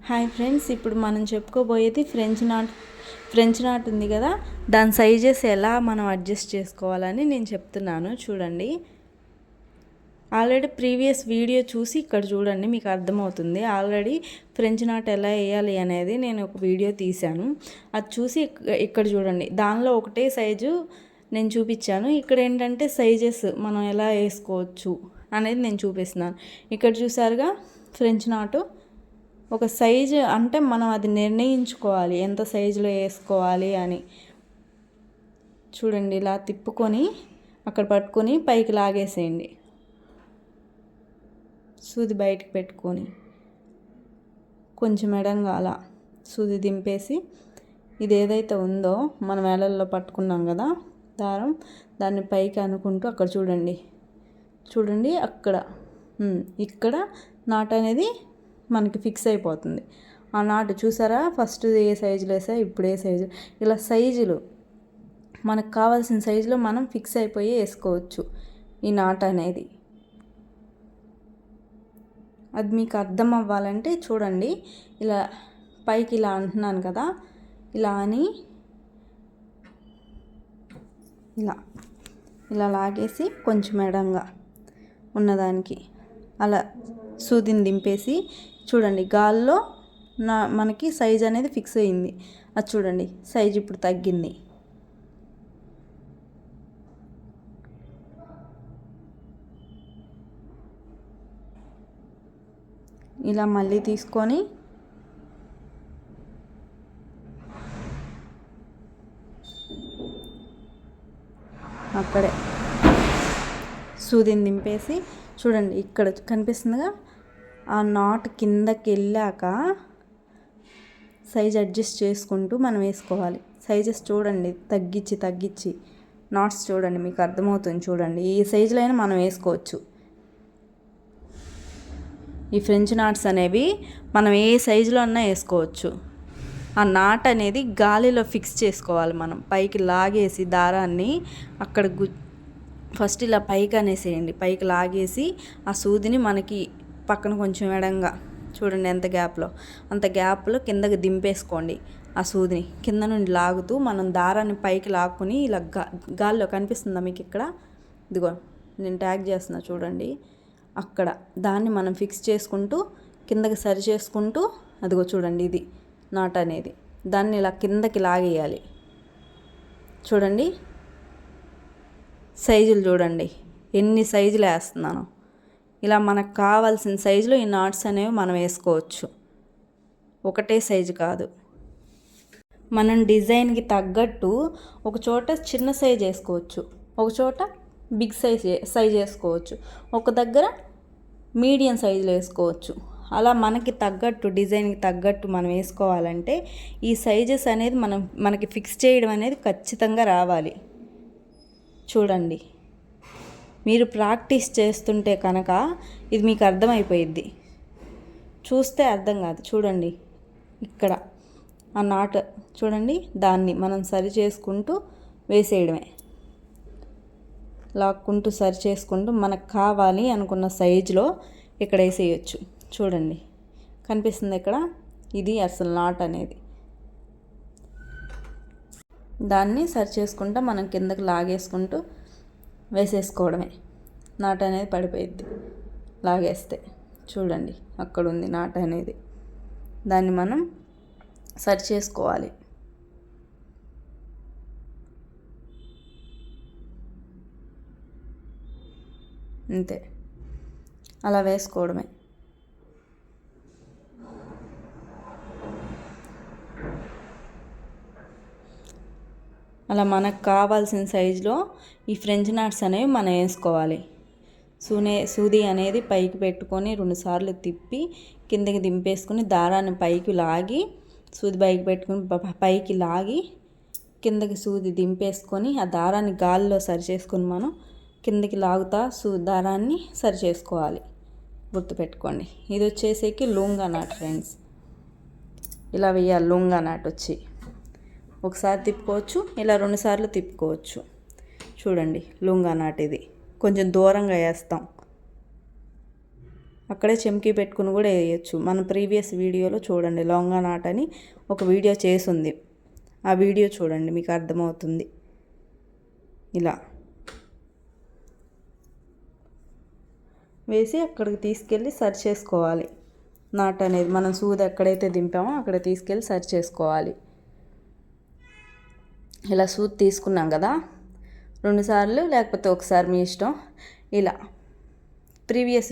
Hi friends, ఇప్పుడు మనం చెప్పుకోబోయేది French knot ఉంది కదా, దాని సైజెస్ ఎలా మనం అడ్జస్ట్ చేసుకోవాలని నేను చెప్తున్నాను. చూడండి, ఆల్రెడీ ప్రీవియస్ వీడియో చూసి ఇక్కడ చూడండి, మీకు అర్థమవుతుంది. ఆల్రెడీ ఫ్రెంచ్ నాట్ ఎలా వేయాలి అనేది నేను ఒక వీడియో తీశాను, అది చూసి ఇక్కడ చూడండి. దానిలో ఒకటే సైజు నేను చూపించాను. ఇక్కడ ఏంటంటే సైజెస్ మనం ఎలా వేసుకోవచ్చు అనేది నేను చూపిస్తున్నాను. ఇక్కడ చూసారుగా, ఫ్రెంచ్ నాటు ఒక సైజు అంటే మనం అది నిర్ణయించుకోవాలి ఎంత సైజులో వేసుకోవాలి అని. చూడండి, ఇలా తిప్పుకొని అక్కడ పట్టుకొని పైకి లాగేసేయండి. సూది బయటకు పెట్టుకొని కొంచెం ఎడంగా అలా సూది దింపేసి, ఇది ఏదైతే ఉందో మనం వేలల్లో పట్టుకున్నాం కదా దారం, దాన్ని పైకి అనుకుంటూ అక్కడ చూడండి అక్కడ ఇక్కడ నాట్ అనేది మనకి ఫిక్స్ అయిపోతుంది. ఆ నాటు చూసారా, ఫస్ట్ ఏ సైజులో వేసా, ఇప్పుడు ఏ సైజు, ఇలా సైజులు మనకు కావాల్సిన సైజులో మనం ఫిక్స్ అయిపోయి వేసుకోవచ్చు ఈ నాట్ అనేది. అది మీకు అర్థం అవ్వాలంటే చూడండి, ఇలా పైకి ఇలా అంటున్నాను కదా, ఇలా అని ఇలా లాగేసి కొంచెం ఎడంగా ఉన్నదానికి అలా సూదిని దింపేసి చూడండి, గాల్లో మనకి సైజ్ అనేది ఫిక్స్ అయింది. అది చూడండి, సైజ్ ఇప్పుడు తగ్గింది. ఇలా మళ్ళీ తీసుకొని అక్కడే సూదిని దింపేసి చూడండి, ఇక్కడ కనిపిస్తుందిగా, ఆ నాట్ కిందకి వెళ్ళాక సైజ్ అడ్జస్ట్ చేసుకుంటూ మనం వేసుకోవాలి. సైజెస్ చూడండి, తగ్గించి నాట్స్ చూడండి, మీకు అర్థమవుతుంది. చూడండి, ఈ సైజులో అయినా మనం వేసుకోవచ్చు. ఈ ఫ్రెంచ్ నాట్స్ అనేవి మనం ఏ సైజులో అన్నా వేసుకోవచ్చు. ఆ నాట్ అనేది గాలిలో ఫిక్స్ చేసుకోవాలి. మనం పైకి లాగేసి దారాన్ని అక్కడ ఫస్ట్ ఇలా పైకి అనేసేయండి, పైకి లాగేసి ఆ సూదిని మనకి పక్కన కొంచెం ఎడంగా చూడండి, అంత గ్యాప్లో కిందకి దింపేసుకోండి. ఆ సూదిని కింద నుండి లాగుతూ మనం దారాన్ని పైకి లాక్కుని ఇలా గాల్లో కనిపిస్తుందా మీకు ఇక్కడ, ఇదిగో నేను ట్యాగ్ చేస్తున్నా చూడండి, అక్కడ దాన్ని మనం ఫిక్స్ చేసుకుంటూ కిందకి సరి చేసుకుంటూ, అదిగో చూడండి, ఇది నాట్ అనేది, దాన్ని ఇలా కిందకి లాగేయాలి. చూడండి, సైజులు చూడండి, ఎన్ని సైజులు వేస్తున్నాను. ఇలా మనకు కావాల్సిన సైజులో ఈ నాట్స్ అనేవి మనం వేసుకోవచ్చు. ఒకటే సైజు కాదు, మనం డిజైన్కి తగ్గట్టు ఒక చోట చిన్న సైజ్ వేసుకోవచ్చు, ఒక చోట బిగ్ సైజ్ వేసుకోవచ్చు, ఒక దగ్గర మీడియం సైజులో వేసుకోవచ్చు. అలా మనకి తగ్గట్టు, డిజైన్కి తగ్గట్టు మనం వేసుకోవాలంటే ఈ సైజెస్ అనేది మనకి ఫిక్స్ చేయడం అనేది ఖచ్చితంగా రావాలి. చూడండి, మీరు ప్రాక్టీస్ చేస్తుంటే కనుక ఇది మీకు అర్థమైపోయిద్ది, చూస్తే అర్థం కాదు. చూడండి, ఇక్కడ ఆ నాట్ చూడండి, దాన్ని మనం సరి చేసుకుంటూ వేసేయడమే, లాక్కుంటూ సరి చేసుకుంటూ మనకు కావాలి అనుకున్న సైజులో ఇక్కడ వేసేయచ్చు. చూడండి, కనిపిస్తుంది ఇక్కడ, ఇది అసలు నాట్ అనేది. దాన్ని సరి చేసుకుంటూ మనం కిందకి లాగేసుకుంటూ వేసేసుకోవడమే, నాట్ అనేది పడిపోయిద్ది లాగేస్తే. చూడండి, అక్కడ ఉంది నాట్ అనేది, దాన్ని మనం సరి చేసుకోవాలి. అంతే, అలా వేసుకోవడమే. అలా మనకు కావాల్సిన సైజులో ఈ ఫ్రెంచ్ నాట్స్ అనేవి మనం వేసుకోవాలి. సూది అనేది పైకి పెట్టుకొని 2 సార్లు తిప్పి కిందకి దింపేసుకొని దారాన్ని పైకి లాగి, సూది పైకి పెట్టుకొని పైకి లాగి కిందకి సూది దింపేసుకొని ఆ దారాన్ని గాలిలో సరి చేసుకొని మనం కిందకి లాగుతా దారాన్ని సరి చేసుకోవాలి. గుర్తుపెట్టుకోండి, ఇది వచ్చేసేకి లూంగా నాట్ ఫ్రెండ్స్. ఇలా వేయాలి లూంగా నాట్ వచ్చి, ఒకసారి తిప్పుకోవచ్చు, ఇలా 2 సార్లు తిప్పుకోవచ్చు. చూడండి, లూంగా నాట్ ఇది కొంచెం దూరంగా వేస్తాం, అక్కడే చెంకి పెట్టుకుని కూడా వేయచ్చు. మన ప్రీవియస్ వీడియోలో చూడండి, లొంగా నాట్ అని ఒక వీడియో చేసింది, ఆ వీడియో చూడండి మీకు అర్థమవుతుంది. ఇలా వేసి అక్కడికి తీసుకెళ్ళి సరి చేసుకోవాలి. నాట్ అనేది మనం సూది ఎక్కడైతే దింపామో అక్కడ తీసుకెళ్ళి సరి చేసుకోవాలి. ఇలా సూది తీసుకున్నాం కదా, 2 సార్లు లేకపోతే ఒకసారి మీ ఇష్టం. ఇలా ప్రీవియస్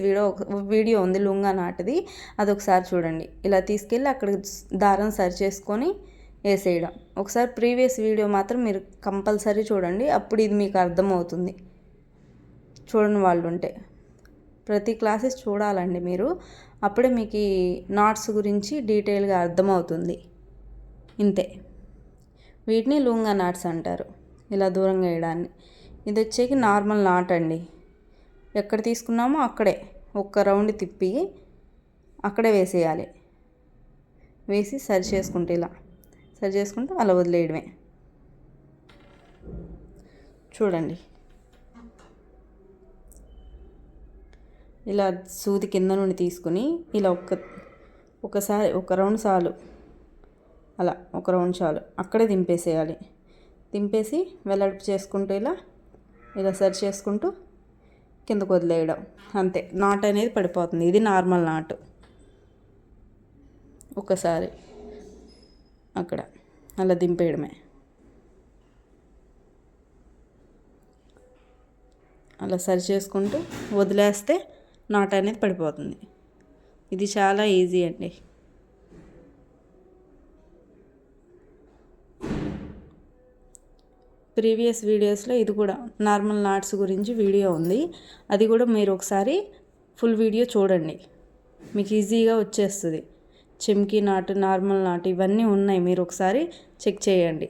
వీడియో ఉంది లుంగా నాటిది, అదొకసారి చూడండి. ఇలా తీసుకెళ్ళి అక్కడ దారం సరి చేసుకొని వేసేయడం. ఒకసారి ప్రీవియస్ వీడియో మాత్రం మీరు కంపల్సరీ చూడండి, అప్పుడు ఇది మీకు అర్థమవుతుంది. చూడని వాళ్ళు ఉంటే ప్రతి క్లాసెస్ చూడాలండి మీరు, అప్పుడే మీకు ఈ నాట్స్ గురించి డీటెయిల్గా అర్థమవుతుంది. ఇంతే, వీటిని లుంగా నాట్స్ అంటారు, ఇలా దూరంగా వేయడాన్ని. ఇది వచ్చేకి నార్మల్ నాట్ అండి. ఎక్కడ తీసుకున్నామో అక్కడే ఒక్క రౌండ్ తిప్పి అక్కడే వేసేయాలి. వేసి సరి చేసుకుంటే ఇలా సరి చేసుకుంటూ అలా వదిలేయడమే. చూడండి, ఇలా సూది కింద నుండి తీసుకుని ఇలా ఒకసారి ఒక రౌండ్ చాలు, అలా ఒక రౌండ్ చాలు, అక్కడే దింపేసేయాలి. దింపేసి వెల్లడిపు చేసుకుంటూ ఇలా సరి చేసుకుంటూ కిందకు వదిలేయడం. అంతే, నాట్ అనేది పడిపోతుంది. ఇది నార్మల్ నాటు. ఒకసారి అక్కడ అలా దింపేయడమే. అలా సరి చేసుకుంటూ వదిలేస్తే నాట్ అనేది పడిపోతుంది. ఇది చాలా ఈజీ అండి. ప్రీవియస్ వీడియోస్లో ఇది కూడా నార్మల్ నాట్స్ గురించి వీడియో ఉంది, అది కూడా మీరు ఒకసారి ఫుల్ వీడియో చూడండి, మీకు ఈజీగా వచ్చేస్తుంది. చెంకీ నాటు, నార్మల్ నాటు ఇవన్నీ ఉన్నాయి, మీరు ఒకసారి చెక్ చేయండి.